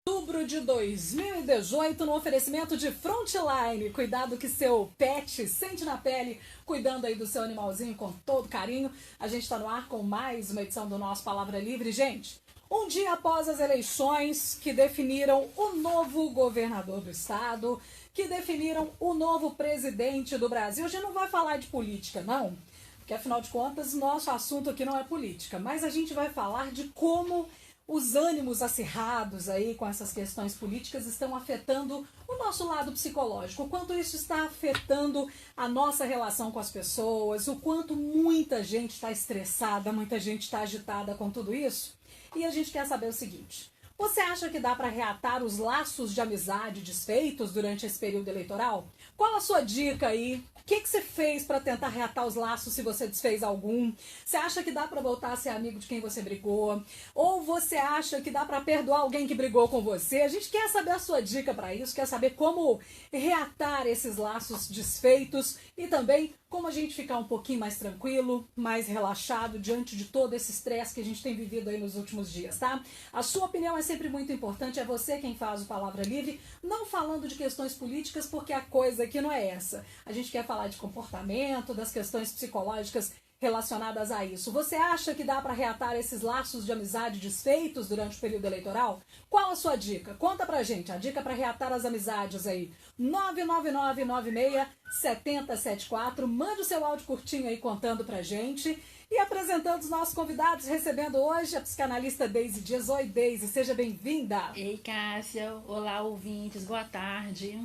Outubro de 2018, no oferecimento de Frontline. Cuidado que seu pet sente na pele, cuidando aí do seu animalzinho com todo carinho. A gente está no ar com mais uma edição do nosso Palavra Livre. Gente, um dia após as eleições que definiram o novo governador do estado, que definiram o novo presidente do Brasil, a gente não vai falar de política, não. Porque, afinal de contas, nosso assunto aqui não é política. Mas a gente vai falar de como os ânimos acirrados aí com essas questões políticas estão afetando o nosso lado psicológico, o quanto isso está afetando a nossa relação com as pessoas, o quanto muita gente está estressada, muita gente está agitada com tudo isso. E a gente quer saber o seguinte: você acha que dá para reatar os laços de amizade desfeitos durante esse período eleitoral? Qual a sua dica aí? O que você fez para tentar reatar os laços, se você desfez algum? Você acha que dá para voltar a ser amigo de quem você brigou? Ou você acha que dá para perdoar alguém que brigou com você? A gente quer saber a sua dica para isso, quer saber como reatar esses laços desfeitos e também como a gente ficar um pouquinho mais tranquilo, mais relaxado diante de todo esse estresse que a gente tem vivido aí nos últimos dias, tá? A sua opinião é sempre muito importante, é você quem faz o Palavra Livre, não falando de questões políticas, porque a coisa aqui não é essa. A gente quer falar de comportamento, das questões psicológicas relacionadas a isso. Você acha que dá para reatar esses laços de amizade desfeitos durante o período eleitoral? Qual a sua dica? Conta pra gente, a dica para reatar as amizades aí. 999967074. Mande o seu áudio curtinho aí contando pra gente. E apresentando os nossos convidados, recebendo hoje a psicanalista Deise Dias. Oi, Deise, seja bem-vinda. Ei, Cássia. Olá, ouvintes. Boa tarde.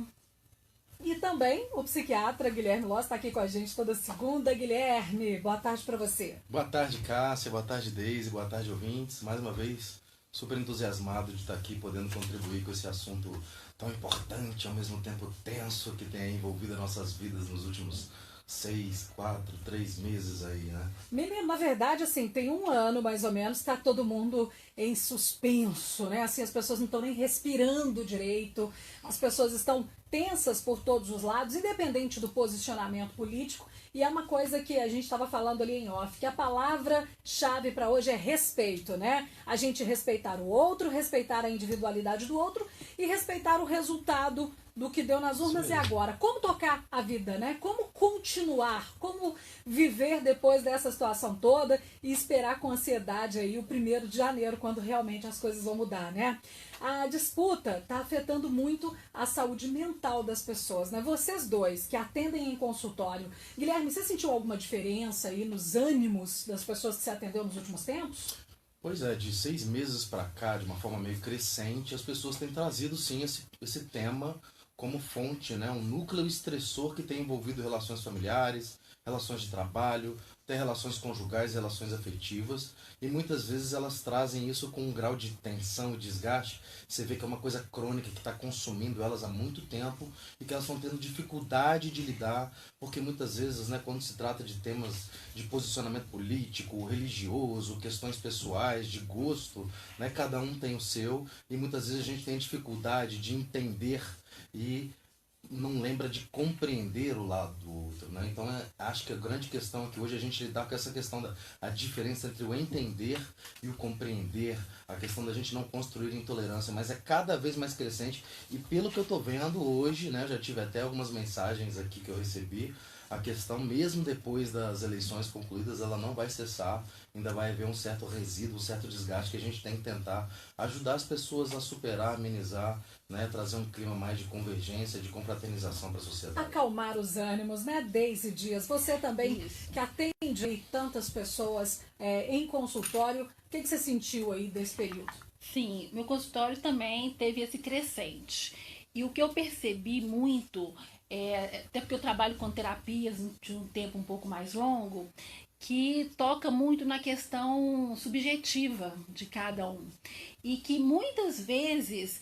E também o psiquiatra Guilherme Loss está aqui com a gente toda segunda. Guilherme, boa tarde para você. Boa tarde, Cássia. Boa tarde, Deise. Boa tarde, ouvintes. Mais uma vez, super entusiasmado de estar aqui podendo contribuir com esse assunto tão importante, ao mesmo tempo tenso, que tem envolvido as nossas vidas nos últimos 6, 4, 3 meses aí, né? Menino, na verdade, assim, tem um ano mais ou menos, tá todo mundo em suspenso, né? Assim, as pessoas não estão nem respirando direito, as pessoas estão tensas por todos os lados, independente do posicionamento político. E é uma coisa que a gente estava falando ali em off, que a palavra-chave para hoje é respeito, né? A gente respeitar o outro, respeitar a individualidade do outro e respeitar o resultado do que deu nas urnas. E agora, como tocar a vida, né? Como continuar, como viver depois dessa situação toda e esperar com ansiedade aí o 1º de janeiro, quando realmente as coisas vão mudar, né? A disputa está afetando muito a saúde mental das pessoas, né? Vocês dois que atendem em consultório, Guilherme, você sentiu alguma diferença aí nos ânimos das pessoas que você atendeu nos últimos tempos? Pois é, de 6 meses para cá, de uma forma meio crescente, as pessoas têm trazido sim esse tema como fonte, né? Um núcleo estressor que tem envolvido relações familiares, relações de trabalho, até relações conjugais, relações afetivas, e muitas vezes elas trazem isso com um grau de tensão e desgaste. Você vê que é uma coisa crônica que está consumindo elas há muito tempo e que elas estão tendo dificuldade de lidar, porque muitas vezes, né, quando se trata de temas de posicionamento político, religioso, questões pessoais, de gosto, né, cada um tem o seu, e muitas vezes a gente tem dificuldade de entender e não lembra de compreender o lado do outro, né? Então acho que a grande questão é que hoje a gente lidar com essa questão a diferença entre o entender e o compreender, a questão da gente não construir intolerância, mas é cada vez mais crescente. E pelo que eu estou vendo hoje, né, já tive até algumas mensagens aqui que eu recebi, a questão, mesmo depois das eleições concluídas, ela não vai cessar, ainda vai haver um certo resíduo, um certo desgaste que a gente tem que tentar ajudar as pessoas a superar, amenizar, né, trazer um clima mais de convergência, de confraternização para a sociedade. Acalmar os ânimos, né, Deise Dias? Você também, Isso. que atende tantas pessoas em consultório, o que você sentiu aí desse período? Sim, meu consultório também teve esse crescente. E o que eu percebi muito, até porque eu trabalho com terapias de um tempo um pouco mais longo, que toca muito na questão subjetiva de cada um. E que muitas vezes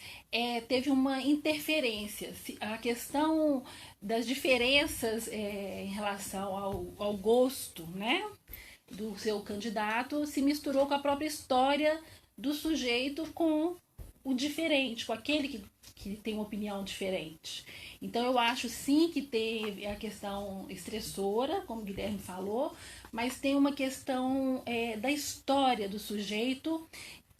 teve uma interferência. A questão das diferenças em relação ao gosto, né, do seu candidato se misturou com a própria história do sujeito com o diferente, com aquele que tem uma opinião diferente. Então eu acho sim que teve a questão estressora, como o Guilherme falou, mas tem uma questão da história do sujeito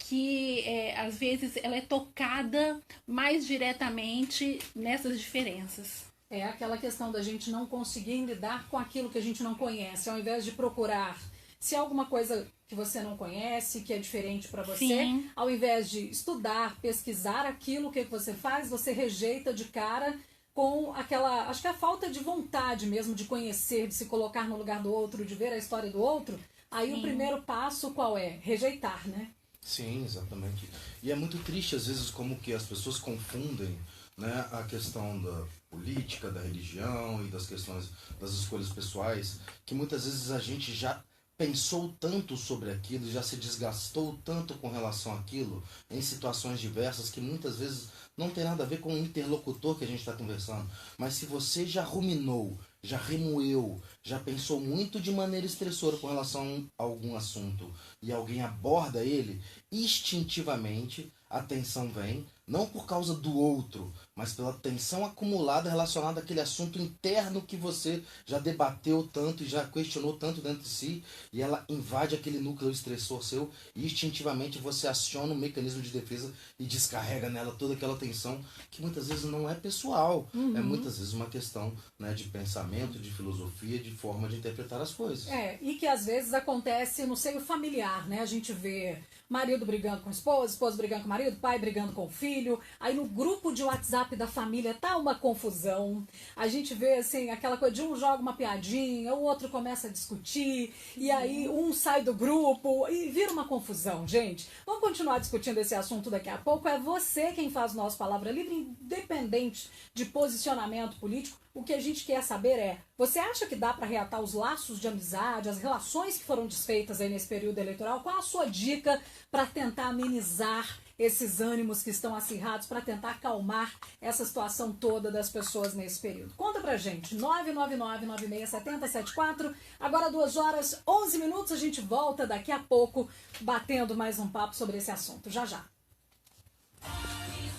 que às vezes ela é tocada mais diretamente nessas diferenças. É aquela questão da gente não conseguir lidar com aquilo que a gente não conhece, ao invés de procurar se há alguma coisa que você não conhece, que é diferente para você, Sim. ao invés de estudar, pesquisar aquilo que você faz, você rejeita de cara com aquela, acho que a falta de vontade mesmo de conhecer, de se colocar no lugar do outro, de ver a história do outro. Aí Sim. o primeiro passo qual é? Rejeitar, né? Sim, exatamente. E é muito triste às vezes como que as pessoas confundem, né, a questão da política, da religião e das questões das escolhas pessoais, que muitas vezes a gente já pensou tanto sobre aquilo, já se desgastou tanto com relação àquilo, em situações diversas, que muitas vezes não tem nada a ver com o interlocutor que a gente está conversando. Mas se você já ruminou, já remoeu, já pensou muito de maneira estressora com relação a algum assunto, e alguém aborda ele, instintivamente a tensão vem, não por causa do outro, mas pela tensão acumulada relacionada àquele assunto interno que você já debateu tanto e já questionou tanto dentro de si, e ela invade aquele núcleo estressor seu, e instintivamente você aciona um mecanismo de defesa e descarrega nela toda aquela tensão, que muitas vezes não é pessoal, é muitas vezes uma questão, né, de pensamento, de filosofia, de forma de interpretar as coisas. E que às vezes acontece no seio familiar, né? A gente vê marido brigando com esposa, esposa brigando com o marido, pai brigando com o filho. Aí no grupo de WhatsApp da família tá uma confusão. A gente vê assim, aquela coisa de um joga uma piadinha, o outro começa a discutir, e aí um sai do grupo e vira uma confusão, gente. Vamos continuar discutindo esse assunto daqui a pouco. É você quem faz o nosso Palavra Livre, independente de posicionamento político. O que a gente quer saber é, você acha que dá para reatar os laços de amizade, as relações que foram desfeitas aí nesse período eleitoral? Qual a sua dica para tentar amenizar esses ânimos que estão acirrados, para tentar acalmar essa situação toda das pessoas nesse período? Conta pra gente, 999-9670-74. Agora 2h11, a gente volta daqui a pouco, batendo mais um papo sobre esse assunto. Já, já.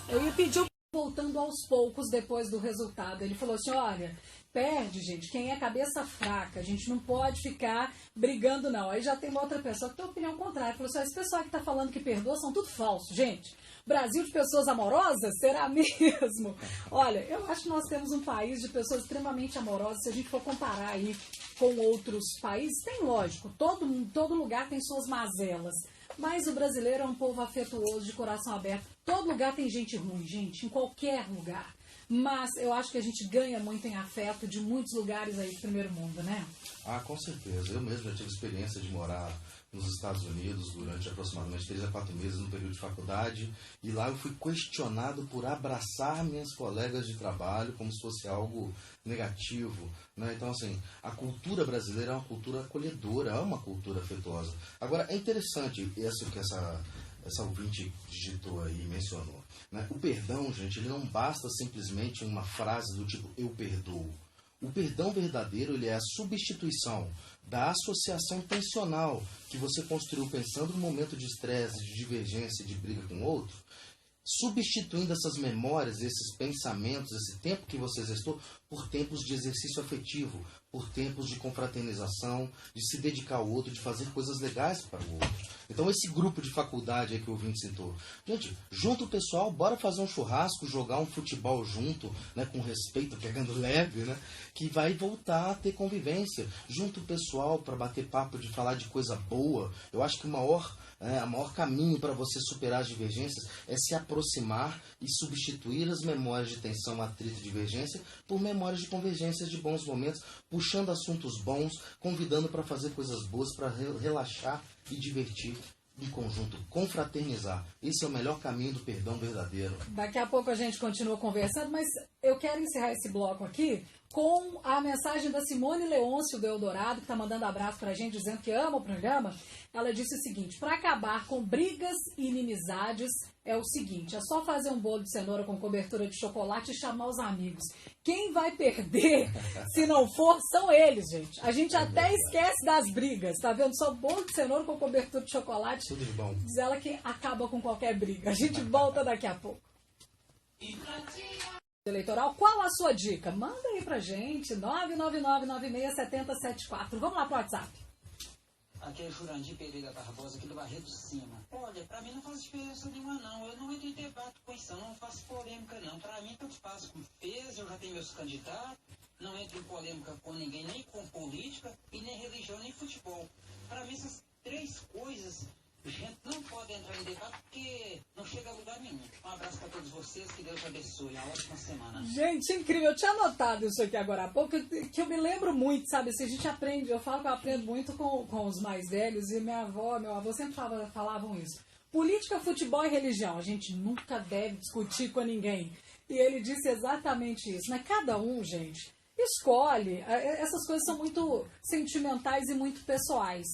Eu ia pedir voltando aos poucos depois do resultado. Ele falou assim, olha, perde, gente, quem é cabeça fraca, a gente não pode ficar brigando, não. Aí já tem uma outra pessoa que tem opinião contrária. Falou assim, esse pessoal que tá falando que perdoa são tudo falso, gente. Brasil de pessoas amorosas? Será mesmo? Olha, eu acho que nós temos um país de pessoas extremamente amorosas. Se a gente for comparar aí com outros países, tem lógico, todo lugar tem suas mazelas. Mas o brasileiro é um povo afetuoso, de coração aberto. Todo lugar tem gente ruim, gente, em qualquer lugar. Mas eu acho que a gente ganha muito em afeto de muitos lugares aí do primeiro mundo, né? Ah, com certeza. Eu mesmo já tive experiência de morar nos Estados Unidos durante aproximadamente 3 a 4 meses no período de faculdade. E lá eu fui questionado por abraçar minhas colegas de trabalho como se fosse algo negativo, né? Então, assim, a cultura brasileira é uma cultura acolhedora, é uma cultura afetuosa. Agora, é interessante isso que essa ouvinte digitou aí e mencionou, né? O perdão, gente, ele não basta simplesmente uma frase do tipo, eu perdoo. O perdão verdadeiro, ele é a substituição da associação tensional que você construiu pensando no momento de estresse, de divergência, de briga com o outro, substituindo essas memórias, esses pensamentos, esse tempo que você exercitou por tempos de exercício afetivo, por tempos de confraternização, de se dedicar ao outro, de fazer coisas legais para o outro. Então esse grupo de faculdade aí que o ouvinte citou, gente, junta o pessoal, bora fazer um churrasco, jogar um futebol junto, né, com respeito, pegando leve, né, que vai voltar a ter convivência. Junta o pessoal para bater papo, de falar de coisa boa. Eu acho que o maior caminho para você superar as divergências é se aproximar e substituir as memórias de tensão, atrito e divergência por memórias de convergências de bons momentos, puxando assuntos bons, convidando para fazer coisas boas, para relaxar e divertir em conjunto, confraternizar. Esse é o melhor caminho do perdão verdadeiro. Daqui a pouco a gente continua conversando, mas eu quero encerrar esse bloco aqui com a mensagem da Simone Leôncio do Eldorado, que está mandando abraço pra gente, dizendo que ama o programa. Ela disse o seguinte, para acabar com brigas e inimizades, é o seguinte, é só fazer um bolo de cenoura com cobertura de chocolate e chamar os amigos. Quem vai perder, se não for, são eles, gente. A gente até esquece das brigas, tá vendo? Só bolo de cenoura com cobertura de chocolate. Tudo de bom. Diz ela que acaba com qualquer briga. A gente volta daqui a pouco. Eleitoral, qual a sua dica? Manda aí pra gente, 999-9670-74. Vamos lá pro WhatsApp. aquele Jurandir Pereira Barbosa, aqui do Barreto do Cima. Olha, pra mim não faz diferença nenhuma, não. Eu não entro em debate com isso, não faço polêmica, não. Pra mim, tanto faz como fez, eu já tenho meus candidatos, não entro em polêmica com ninguém, nem com política, e nem religião, nem futebol. Pra mim, essas três coisas, a gente não pode entrar em debate porque não chega a lugar nenhum. Um abraço pra todos vocês, que Deus abençoe. Uma ótima semana. Gente, incrível. Eu tinha anotado isso aqui agora há pouco, que eu me lembro muito, sabe? Se a gente aprende, eu falo que eu aprendo muito com os mais velhos, e minha avó, meu avô sempre falavam isso. Política, futebol e religião. A gente nunca deve discutir com ninguém. E ele disse exatamente isso, né? Cada um, gente, escolhe. Essas coisas são muito sentimentais e muito pessoais.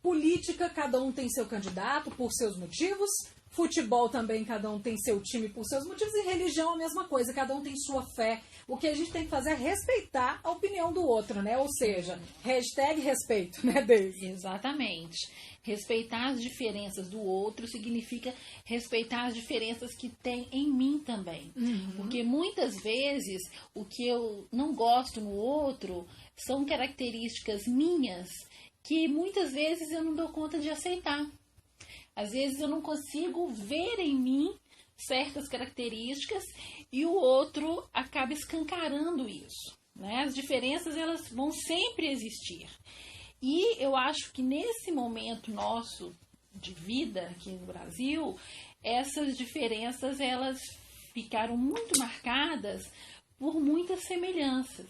Política, cada um tem seu candidato por seus motivos. Futebol também, cada um tem seu time por seus motivos. E religião, a mesma coisa, cada um tem sua fé. O que a gente tem que fazer é respeitar a opinião do outro, né? Ou seja, hashtag respeito, né, Deise? Exatamente. Respeitar as diferenças do outro significa respeitar as diferenças que tem em mim também. Porque muitas vezes o que eu não gosto no outro são características minhas que muitas vezes eu não dou conta de aceitar. Às vezes eu não consigo ver em mim certas características e o outro acaba escancarando isso, né? As diferenças, elas vão sempre existir. E eu acho que nesse momento nosso de vida aqui no Brasil, essas diferenças, elas ficaram muito marcadas por muitas semelhanças.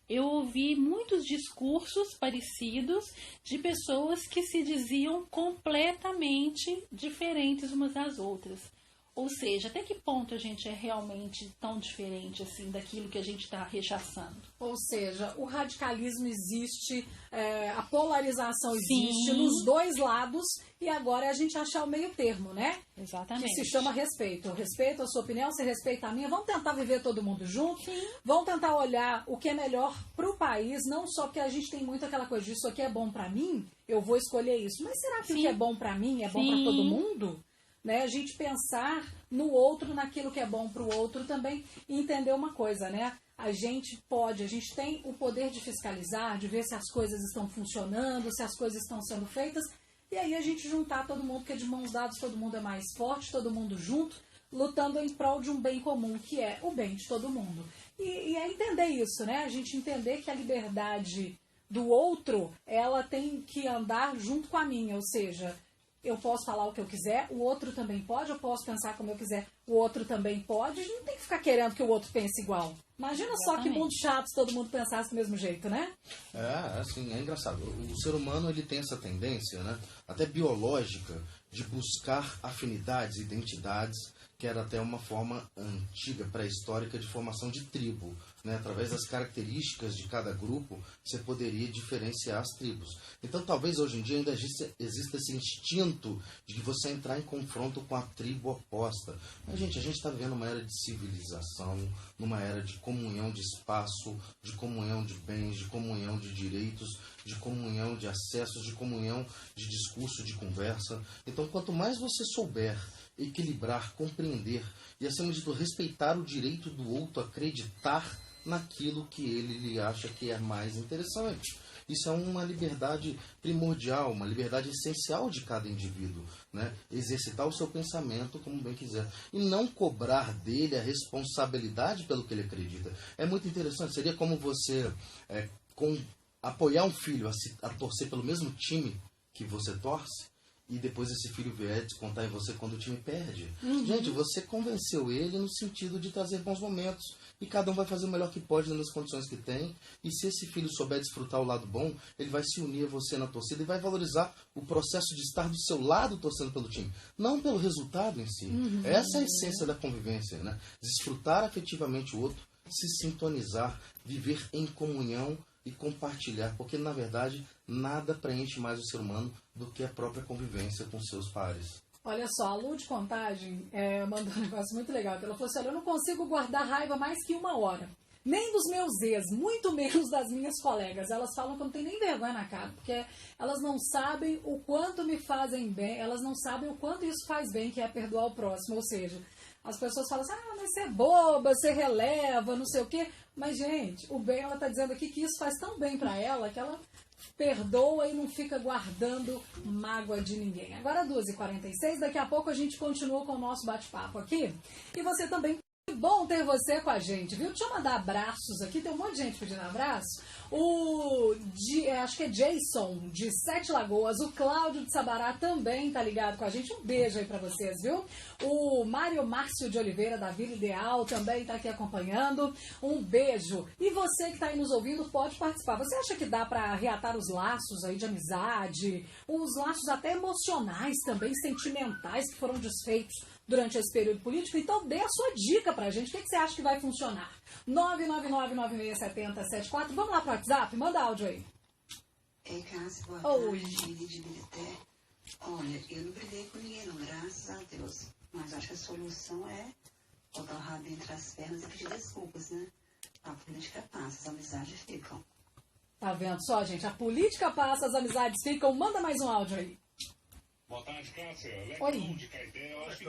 Eu ouvi muitos discursos parecidos de pessoas que se diziam completamente diferentes umas das outras. Ou seja, até que ponto a gente é realmente tão diferente assim daquilo que a gente está rechaçando? Ou seja, o radicalismo existe, a polarização existe Sim. nos dois lados, e agora é a gente achar o meio termo, né? Exatamente. Que se chama respeito. Eu respeito a sua opinião, você respeita a minha. Vamos tentar viver todo mundo junto. Sim. Vamos tentar olhar o que é melhor para o país, não só porque a gente tem muito aquela coisa de isso aqui é bom para mim, eu vou escolher isso. Mas será que Sim. o que é bom para mim é bom para todo mundo? Né? A gente pensar no outro, naquilo que é bom para o outro também, e entender uma coisa, né? A gente tem o poder de fiscalizar, de ver se as coisas estão funcionando, se as coisas estão sendo feitas, e aí a gente juntar todo mundo, porque de mãos dadas todo mundo é mais forte, todo mundo junto, lutando em prol de um bem comum, que é o bem de todo mundo. E é entender isso, né? A gente entender que a liberdade do outro, ela tem que andar junto com a minha, ou seja, eu posso falar o que eu quiser, o outro também pode, eu posso pensar como eu quiser, o outro também pode. A gente não tem que ficar querendo que o outro pense igual. Imagina só que mundo chato se todo mundo pensasse do mesmo jeito, né? Assim, é engraçado. O ser humano, ele tem essa tendência, né, até biológica, de buscar afinidades, identidades, que era até uma forma antiga, pré-histórica, de formação de tribo. Né? Através das características de cada grupo, você poderia diferenciar as tribos. Então, talvez hoje em dia ainda exista esse instinto de você entrar em confronto com a tribo oposta. Mas, gente, a gente está vivendo uma era de civilização, numa era de comunhão de espaço, de comunhão de bens, de comunhão de direitos, de comunhão de acessos, de comunhão de discurso, de conversa. Então, quanto mais você souber equilibrar, compreender e, acima de tudo, respeitar o direito do outro a acreditar naquilo que ele lhe acha que é mais interessante. Isso é uma liberdade primordial, uma liberdade essencial de cada indivíduo, né? Exercitar o seu pensamento como bem quiser. E não cobrar dele a responsabilidade pelo que ele acredita. É muito interessante. Seria como você apoiar um filho a torcer pelo mesmo time que você torce, e depois esse filho vier descontar em você quando o time perde. Gente, você convenceu ele no sentido de trazer bons momentos. E cada um vai fazer o melhor que pode nas condições que tem. E se esse filho souber desfrutar o lado bom, ele vai se unir a você na torcida e vai valorizar o processo de estar do seu lado torcendo pelo time. Não pelo resultado em si. Essa é a essência da convivência, né? Desfrutar afetivamente o outro, se sintonizar, viver em comunhão e compartilhar. Porque, na verdade, nada preenche mais o ser humano do que a própria convivência com seus pares. Olha só, a Lu de Contagem mandou um negócio muito legal. Ela falou assim, olha, eu não consigo guardar raiva mais que 1 hora. Nem dos meus ex, muito menos das minhas colegas. Elas falam que eu não tenho nem vergonha na cara, porque elas não sabem o quanto me fazem bem, elas não sabem o quanto isso faz bem, que é perdoar o próximo. Ou seja, as pessoas falam assim, mas você é boba, você releva, não sei o quê. Mas, gente, o bem, ela está dizendo aqui que isso faz tão bem para ela, que ela perdoa e não fica guardando mágoa de ninguém. Agora 2h46, daqui a pouco a gente continua com o nosso bate-papo aqui. E você também, que bom ter você com a gente, viu? Deixa eu mandar abraços aqui, tem um monte de gente pedindo abraço. Acho que é Jason, de Sete Lagoas, o Cláudio de Sabará também tá ligado com a gente. Um beijo aí pra vocês, viu? O Mário Márcio de Oliveira, da Vila Ideal, também tá aqui acompanhando. Um beijo. E você que tá aí nos ouvindo, pode participar. Você acha que dá pra reatar os laços aí de amizade, os laços até emocionais também, sentimentais, que foram desfeitos durante esse período político? Então dê a sua dica pra gente. O que você acha que vai funcionar? 999-9670-74. Vamos lá pro WhatsApp? Manda áudio aí. Ei, Cássia, boa Oi. tarde, de Bilité. Olha, eu não briguei com ninguém, não, graças a Deus. Mas acho que a solução é botar o rabo entre as pernas e pedir desculpas, né? A política passa, as amizades ficam. Tá vendo só, gente? A política passa, as amizades ficam. Manda mais um áudio aí. Boa tarde, Cássia. Oi. Lecão de Caeté. Eu acho que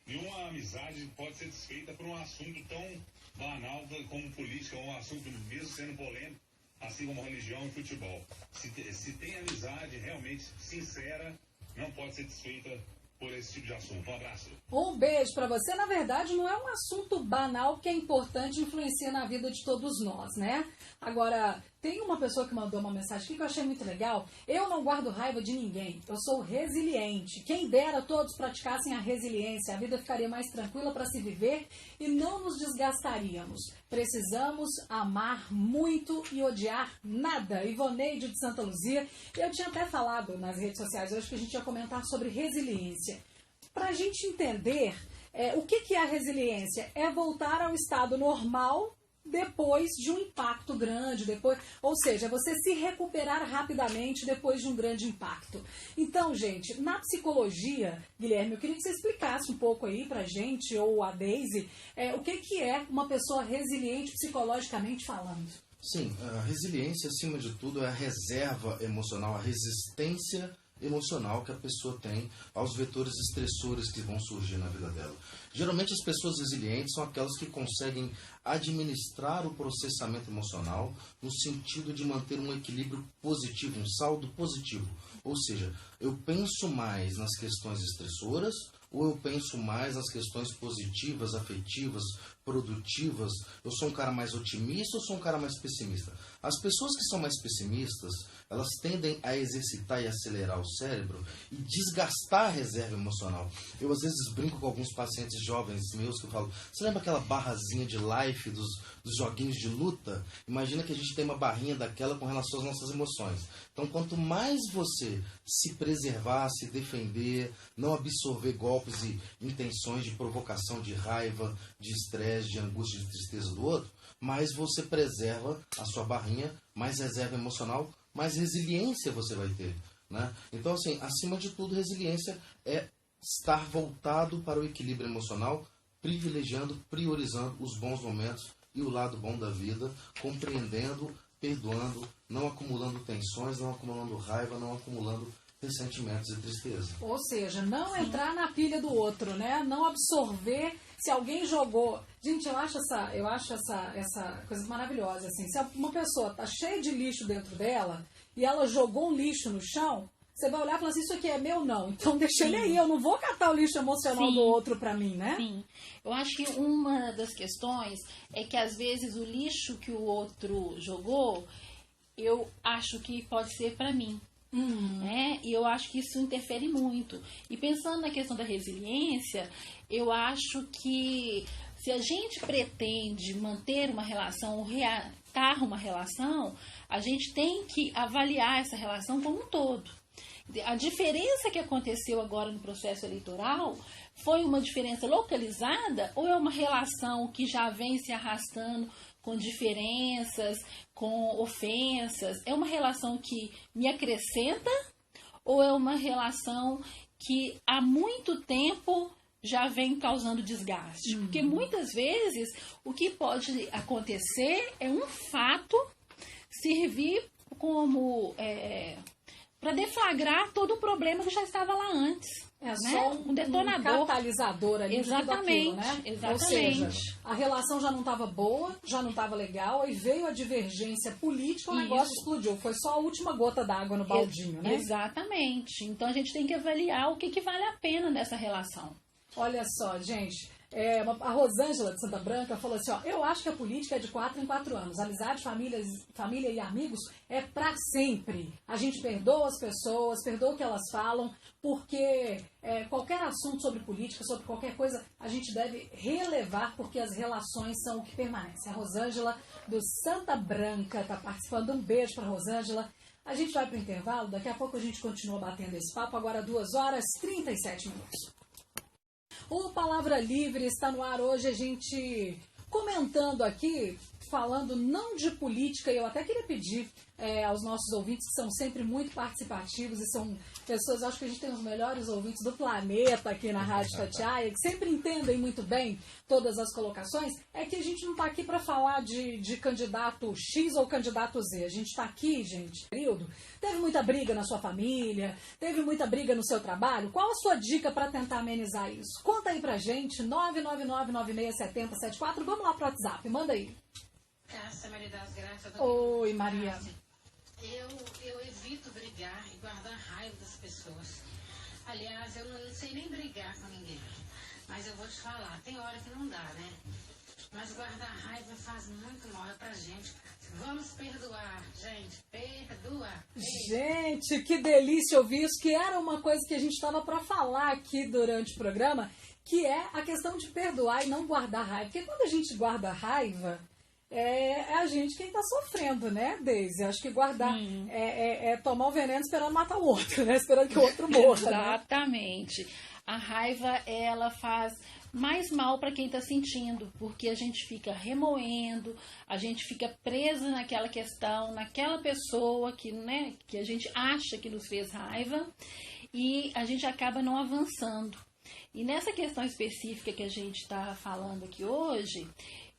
nenhuma amizade pode ser desfeita por um assunto tão banal como política, um assunto mesmo sendo polêmico, assim como religião e futebol. Se tem amizade realmente sincera, não pode ser desfeita por esse tipo de assunto. Um abraço. Um beijo pra você. Na verdade, não é um assunto banal que é importante e influencia na vida de todos nós, né? Agora, tem uma pessoa que mandou uma mensagem aqui que eu achei muito legal. Eu não guardo raiva de ninguém. Eu sou resiliente. Quem dera todos praticassem a resiliência. A vida ficaria mais tranquila para se viver e não nos desgastaríamos. Precisamos amar muito e odiar nada. Ivoneide de Santa Luzia. Eu tinha até falado nas redes sociais hoje que a gente ia comentar sobre resiliência. Para a gente entender o que é a resiliência, é voltar ao estado normal depois de um impacto grande, ou seja, você se recuperar rapidamente depois de um grande impacto. Então, gente, na psicologia, Guilherme, eu queria que você explicasse um pouco aí pra gente, ou a Deise, o que é uma pessoa resiliente psicologicamente falando. Sim, a resiliência, acima de tudo, é a reserva emocional, a resistência emocional que a pessoa tem aos vetores estressores que vão surgir na vida dela. Geralmente as pessoas resilientes são aquelas que conseguem administrar o processamento emocional no sentido de manter um equilíbrio positivo, um saldo positivo. Ou seja, eu penso mais nas questões estressoras ou eu penso mais nas questões positivas, afetivas, produtivas? Eu sou um cara mais otimista ou sou um cara mais pessimista? As pessoas que são mais pessimistas, elas tendem a exercitar e acelerar o cérebro e desgastar a reserva emocional. Eu às vezes brinco com alguns pacientes jovens meus que eu falo, você lembra aquela barrazinha de life dos joguinhos de luta? Imagina que a gente tem uma barrinha daquela com relação às nossas emoções. Então quanto mais você se preservar, se defender, não absorver golpes e intenções de provocação de raiva, de estresse, de angústia, de tristeza do outro, mais você preserva a sua barrinha, mais reserva emocional, mais resiliência você vai ter, né? Então, assim, acima de tudo, resiliência é estar voltado para o equilíbrio emocional, privilegiando, priorizando os bons momentos e o lado bom da vida, compreendendo, perdoando, não acumulando tensões, não acumulando raiva, não acumulando ressentimentos e tristeza. Ou seja, não entrar na pilha do outro, né? Não absorver se alguém jogou. Gente, eu acho essa coisa maravilhosa, assim. Se uma pessoa tá cheia de lixo dentro dela e ela jogou um lixo no chão, você vai olhar e falar assim, isso aqui é meu? Não. Então deixa ele aí, eu não vou catar o lixo emocional do outro pra mim, né? Sim. Eu acho que uma das questões é que às vezes o lixo que o outro jogou, eu acho que pode ser pra mim. E eu acho que isso interfere muito. E pensando na questão da resiliência, eu acho que se a gente pretende manter uma relação ou reatar uma relação, a gente tem que avaliar essa relação como um todo. A diferença que aconteceu agora no processo eleitoral foi uma diferença localizada ou é uma relação que já vem se arrastando com diferenças, com ofensas? É uma relação que me acrescenta ou é uma relação que há muito tempo já vem causando desgaste? Porque muitas vezes o que pode acontecer é um fato servir como para deflagrar todo o problema que já estava lá antes. É né? só um detonador. Um catalisador ali. Exatamente, de tudo aquilo, né? exatamente. Ou seja, a relação já não estava boa, já não estava legal, aí veio a divergência política, o negócio explodiu. Foi só a última gota d'água no baldinho, né? Exatamente. Então a gente tem que avaliar o que vale a pena nessa relação. Olha só, gente. A Rosângela de Santa Branca falou assim, ó, eu acho que a política é de 4 em 4 anos. Amizade, família e amigos é pra sempre. A gente perdoa as pessoas, perdoa o que elas falam, porque qualquer assunto sobre política, sobre qualquer coisa, a gente deve relevar, porque as relações são o que permanece. A Rosângela do Santa Branca está participando. Um beijo pra Rosângela. A gente vai pro intervalo, daqui a pouco a gente continua batendo esse papo, agora 2h37. O Palavra Livre está no ar hoje, a gente comentando aqui, falando não de política, e eu até queria pedir aos nossos ouvintes, que são sempre muito participativos e são pessoas, acho que a gente tem os melhores ouvintes do planeta aqui na Rádio Itatiaia, que sempre entendem muito bem todas as colocações, é que a gente não está aqui para falar de candidato X ou candidato Z. A gente está aqui, gente, período. Teve muita briga na sua família, teve muita briga no seu trabalho. Qual a sua dica para tentar amenizar isso? Conta aí pra gente, 999-9670-74. Vamos lá pro WhatsApp, manda aí. Maria das Graças. Oi, Maria. Eu evito brigar e guardar raiva das pessoas. Aliás, eu não sei nem brigar com ninguém. Mas eu vou te falar, tem hora que não dá, né? Mas guardar raiva faz muito mal pra gente. Vamos perdoar, gente. Perdoar. Gente, que delícia ouvir isso, que era uma coisa que a gente estava para falar aqui durante o programa, que é a questão de perdoar e não guardar raiva. Porque quando a gente guarda raiva, é a gente quem está sofrendo, né, Deise? Acho que guardar é tomar o veneno esperando matar o outro, né? Esperando que o outro morra. Exatamente. Né? A raiva, ela faz mais mal para quem está sentindo, porque a gente fica remoendo, a gente fica presa naquela questão, naquela pessoa que a gente acha que nos fez raiva, e a gente acaba não avançando. E nessa questão específica que a gente está falando aqui hoje,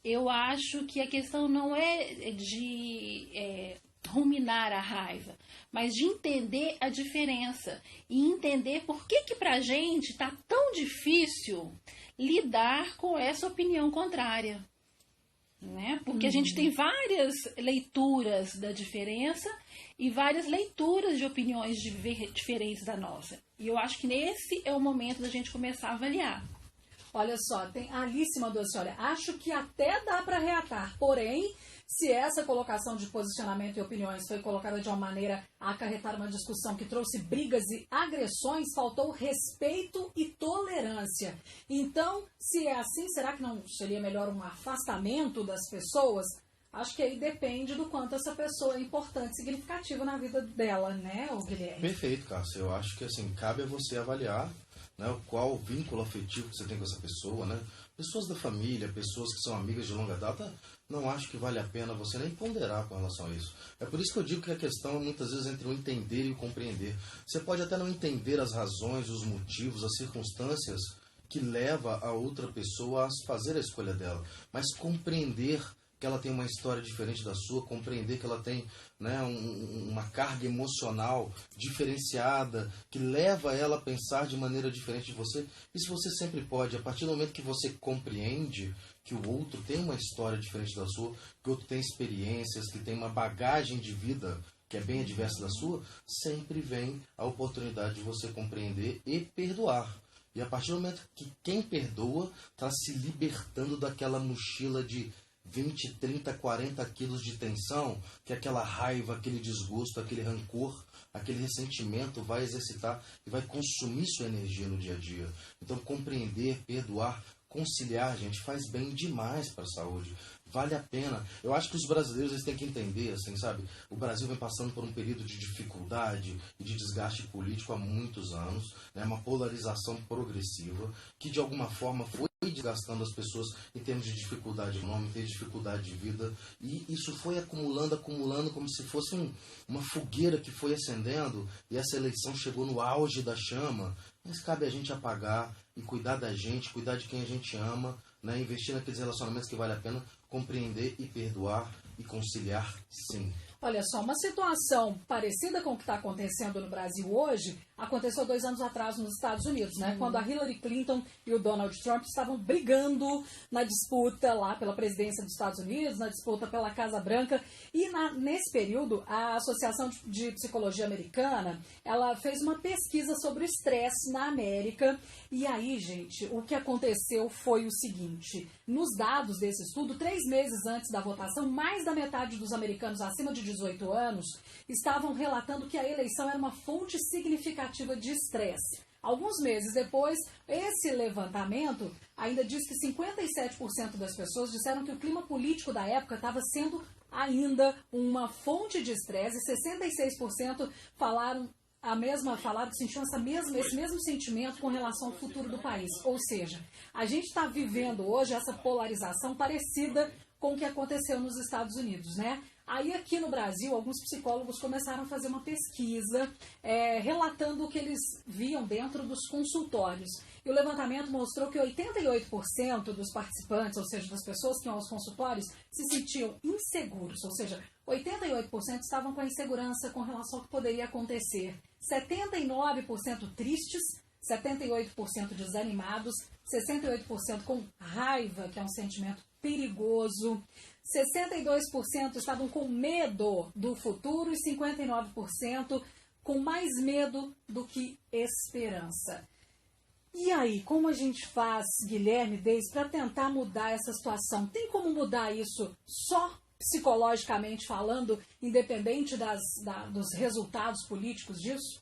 eu acho que a questão não é de ruminar a raiva, mas de entender a diferença e entender por que pra gente tá tão difícil lidar com essa opinião contrária, né? Porque a gente tem várias leituras da diferença e várias leituras de opiniões diferentes da nossa. E eu acho que nesse é o momento da gente começar a avaliar. Olha só, tem a Alice mandou assim, olha, acho que até dá para reatar, porém, se essa colocação de posicionamento e opiniões foi colocada de uma maneira a acarretar uma discussão que trouxe brigas e agressões, faltou respeito e tolerância. Então, se é assim, será que não seria melhor um afastamento das pessoas? Acho que aí depende do quanto essa pessoa é importante, significativa na vida dela, né, Guilherme? Perfeito, Cássio. Eu acho que assim, cabe a você avaliar, né, qual o vínculo afetivo que você tem com essa pessoa, né? Pessoas da família, pessoas que são amigas de longa data, não acho que vale a pena você nem ponderar com relação a isso. É por isso que eu digo que a questão é muitas vezes entre o entender e o compreender. Você pode até não entender as razões, os motivos, as circunstâncias que leva a outra pessoa a fazer a escolha dela, mas compreender que ela tem uma história diferente da sua, compreender que ela tem, né, uma carga emocional diferenciada, que leva ela a pensar de maneira diferente de você. Isso você sempre pode. A partir do momento que você compreende que o outro tem uma história diferente da sua, que o outro tem experiências, que tem uma bagagem de vida que é bem adversa da sua, sempre vem a oportunidade de você compreender e perdoar. E a partir do momento que quem perdoa está se libertando daquela mochila de 20, 30, 40 quilos de tensão, que aquela raiva, aquele desgosto, aquele rancor, aquele ressentimento vai exercitar e vai consumir sua energia no dia a dia. Então, compreender, perdoar, conciliar, gente, faz bem demais para a saúde. Vale a pena. Eu acho que os brasileiros eles têm que entender, assim, sabe? O Brasil vem passando por um período de dificuldade e de desgaste político há muitos anos, né? Uma polarização progressiva que, de alguma forma, foi desgastando as pessoas em termos de dificuldade econômica, de dificuldade de vida, e isso foi acumulando como se fosse uma fogueira que foi acendendo, e essa eleição chegou no auge da chama. Mas cabe a gente apagar e cuidar da gente, cuidar de quem a gente ama, né? Investir naqueles relacionamentos que vale a pena, compreender e perdoar e conciliar, sim. Olha só, uma situação parecida com o que está acontecendo no Brasil hoje, aconteceu 2 anos atrás nos Estados Unidos, né? Quando a Hillary Clinton e o Donald Trump estavam brigando na disputa lá pela presidência dos Estados Unidos, na disputa pela Casa Branca. E nesse período, a Associação de Psicologia Americana, ela fez uma pesquisa sobre o estresse na América. E aí, gente, o que aconteceu foi o seguinte: nos dados desse estudo, 3 meses antes da votação, mais da metade dos americanos acima de 18 anos estavam relatando que a eleição era uma fonte significativa de estresse. Alguns meses depois, esse levantamento ainda diz que 57% das pessoas disseram que o clima político da época estava sendo ainda uma fonte de estresse, e 66% falaram que sentiam esse mesmo sentimento com relação ao futuro do país. Ou seja, a gente está vivendo hoje essa polarização parecida com o que aconteceu nos Estados Unidos, né? Aí aqui no Brasil, alguns psicólogos começaram a fazer uma pesquisa relatando o que eles viam dentro dos consultórios. E o levantamento mostrou que 88% dos participantes, ou seja, das pessoas que iam aos consultórios, se sentiam inseguros, ou seja, 88% estavam com a insegurança com relação ao que poderia acontecer. 79% tristes, 78% desanimados, 68% com raiva, que é um sentimento perigoso, 62% estavam com medo do futuro e 59% com mais medo do que esperança. E aí, como a gente faz, Guilherme Deis, para tentar mudar essa situação? Tem como mudar isso só psicologicamente falando, independente dos resultados políticos disso?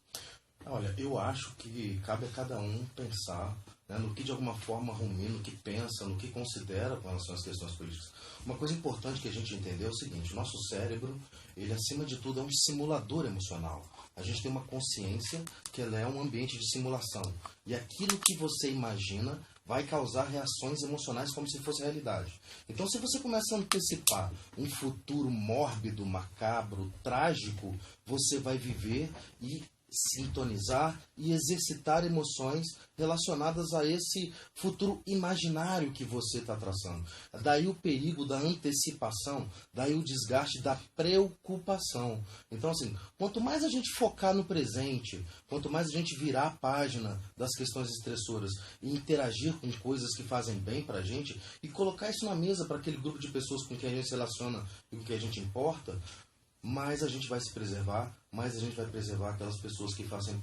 Olha, eu acho que cabe a cada um pensar, né, no que de alguma forma rumina, no que pensa, no que considera com relação às questões políticas. Uma coisa importante que a gente entender é o seguinte: o nosso cérebro, ele acima de tudo é um simulador emocional. A gente tem uma consciência que ela é um ambiente de simulação. E aquilo que você imagina vai causar reações emocionais como se fosse realidade. Então, se você começa a antecipar um futuro mórbido, macabro, trágico, você vai viver e sintonizar e exercitar emoções relacionadas a esse futuro imaginário que você está traçando. Daí o perigo da antecipação, daí o desgaste da preocupação. Então, assim, quanto mais a gente focar no presente, quanto mais a gente virar a página das questões estressoras e interagir com coisas que fazem bem pra gente e colocar isso na mesa para aquele grupo de pessoas com quem a gente se relaciona e com quem a gente importa, mais a gente vai se preservar, mais a gente vai preservar aquelas pessoas que fazem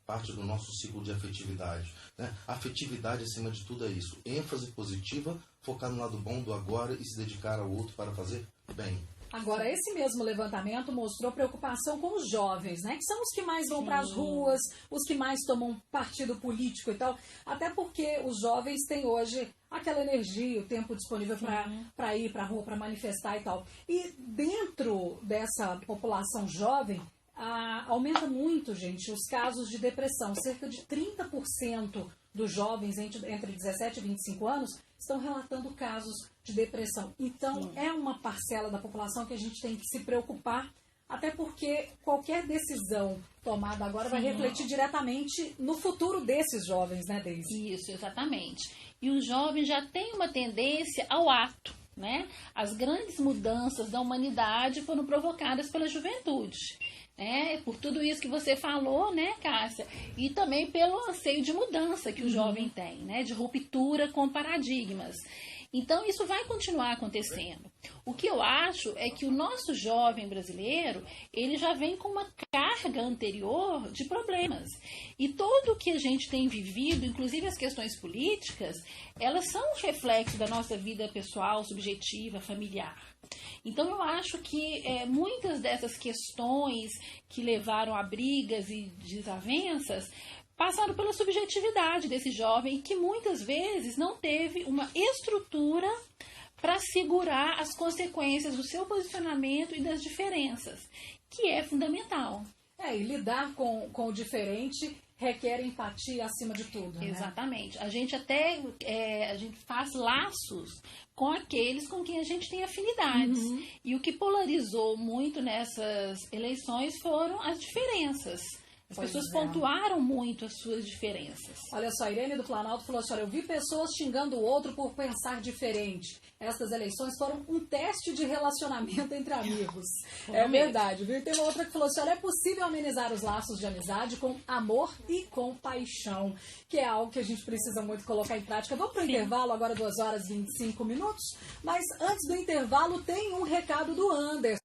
parte do nosso ciclo de afetividade, né? Afetividade, acima de tudo, é isso. ênfase positiva, focar no lado bom do agora e se dedicar ao outro para fazer bem. Agora, esse mesmo levantamento mostrou preocupação com os jovens, né? Que são os que mais vão para as ruas, os que mais tomam partido político e tal. Até porque os jovens têm hoje aquela energia, o tempo disponível para ir para a rua, para manifestar e tal. E dentro dessa população jovem, aumenta muito, gente, os casos de depressão. Cerca de 30% dos jovens entre 17 e 25 anos estão relatando casos de depressão. Então, é uma parcela da população que a gente tem que se preocupar, até porque qualquer decisão tomada agora vai refletir diretamente no futuro desses jovens, né, Deise? Isso, exatamente. E os jovens já têm uma tendência ao ato, né? As grandes mudanças da humanidade foram provocadas pela juventude. Por tudo isso que você falou, né, Cássia? E também pelo anseio de mudança que o jovem tem, né? De ruptura com paradigmas. Então, isso vai continuar acontecendo. O que eu acho é que o nosso jovem brasileiro, ele já vem com uma carga anterior de problemas. E tudo o que a gente tem vivido, inclusive as questões políticas, elas são um reflexo da nossa vida pessoal, subjetiva, familiar. Então, eu acho que muitas dessas questões que levaram a brigas e desavenças passaram pela subjetividade desse jovem que muitas vezes não teve uma estrutura para segurar as consequências do seu posicionamento e das diferenças, que é fundamental. E lidar com o diferente requer empatia acima de tudo, né? Exatamente. A gente até a gente faz laços com aqueles com quem a gente tem afinidades. E o que polarizou muito nessas eleições foram as diferenças, As pessoas pontuaram muito as suas diferenças. Olha só, a Irene do Planalto falou assim, olha, eu vi pessoas xingando o outro por pensar diferente. Estas eleições foram um teste de relacionamento entre amigos. É verdade, viu? E tem uma outra que falou assim, olha, é possível amenizar os laços de amizade com amor e com paixão, que é algo que a gente precisa muito colocar em prática. Vamos para o intervalo, agora 2 horas e 25 minutos, mas antes do intervalo tem um recado do Anderson.